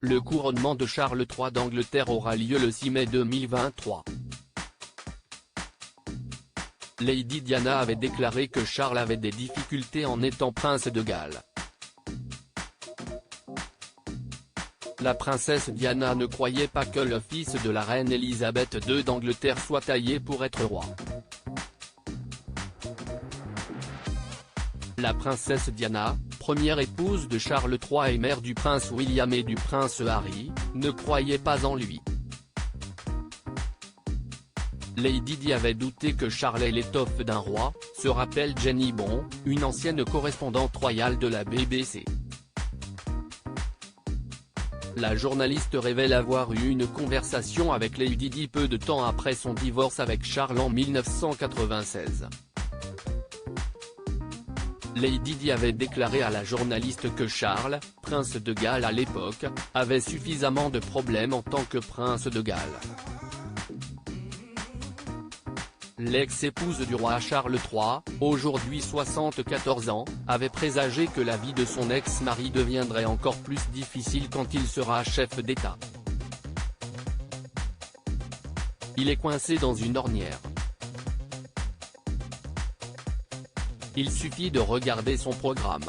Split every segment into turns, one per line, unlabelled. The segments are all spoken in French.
Le couronnement de Charles III d'Angleterre aura lieu le 6 mai 2023. Lady Diana avait déclaré que Charles avait des difficultés en étant prince de Galles. La princesse Diana ne croyait pas que le fils de la reine Elisabeth II d'Angleterre soit taillé pour être roi. La princesse Diana, première épouse de Charles III et mère du prince William et du prince Harry, ne croyait pas en lui. Lady Di avait douté que Charles ait l'étoffe d'un roi, se rappelle Jenny Bon, une ancienne correspondante royale de la BBC. La journaliste révèle avoir eu une conversation avec Lady Di peu de temps après son divorce avec Charles en 1996. Lady Di avait déclaré à la journaliste que Charles, prince de Galles à l'époque, avait suffisamment de problèmes en tant que prince de Galles. L'ex-épouse du roi Charles III, aujourd'hui 74 ans, avait présagé que la vie de son ex-mari deviendrait encore plus difficile quand il sera chef d'État. Il est coincé dans une ornière. Il suffit de regarder son programme.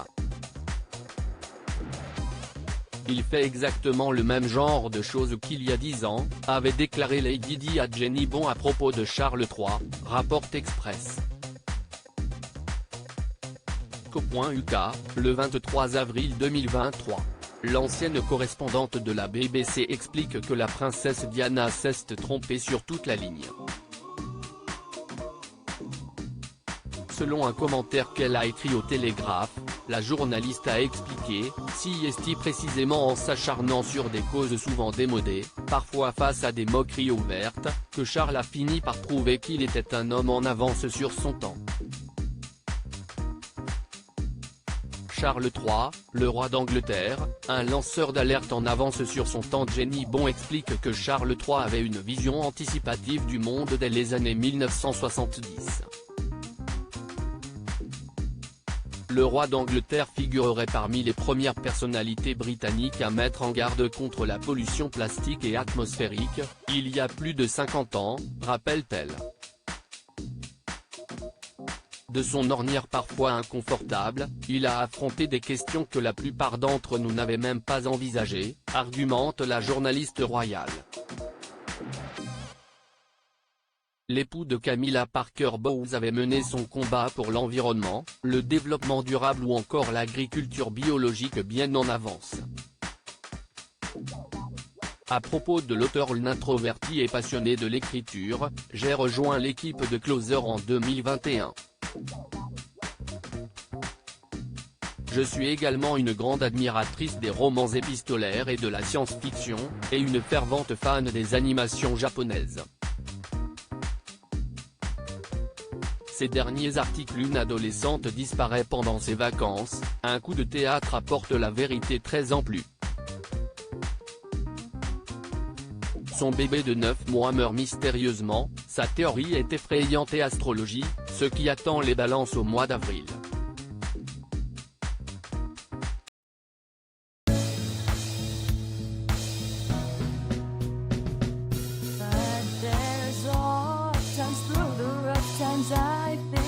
Il fait exactement le même genre de choses qu'il y a 10 ans, avait déclaré Lady Di à Jenny Bon à propos de Charles III, rapporte Express. Co.uk, le 23 avril 2023. L'ancienne correspondante de la BBC explique que la princesse Diana s'est trompée sur toute la ligne. Selon un commentaire qu'elle a écrit au Télégraphe, la journaliste a expliqué, si précisément en s'acharnant sur des causes souvent démodées, parfois face à des moqueries ouvertes, que Charles a fini par prouver qu'il était un homme en avance sur son temps. Charles III, le roi d'Angleterre, un lanceur d'alerte en avance sur son temps. Jenny Bon explique que Charles III avait une vision anticipative du monde dès les années 1970. Le roi d'Angleterre figurerait parmi les premières personnalités britanniques à mettre en garde contre la pollution plastique et atmosphérique, il y a plus de 50 ans, rappelle-t-elle. De son ornière parfois inconfortable, il a affronté des questions que la plupart d'entre nous n'avaient même pas envisagées, argumente la journaliste royale. L'époux de Camilla Parker Bowles avait mené son combat pour l'environnement, le développement durable ou encore l'agriculture biologique bien en avance. À propos de l'auteur introverti et passionné de l'écriture, j'ai rejoint l'équipe de Closer en 2021. Je suis également une grande admiratrice des romans épistolaires et de la science-fiction, et une fervente fan des animations japonaises. Ces derniers articles. Une adolescente disparaît pendant ses vacances, un coup de théâtre apporte la vérité 13 ans plus. Son bébé de 9 mois meurt mystérieusement, sa théorie est effrayante et astrologie, ce qui attend les balances au mois d'avril.
I've been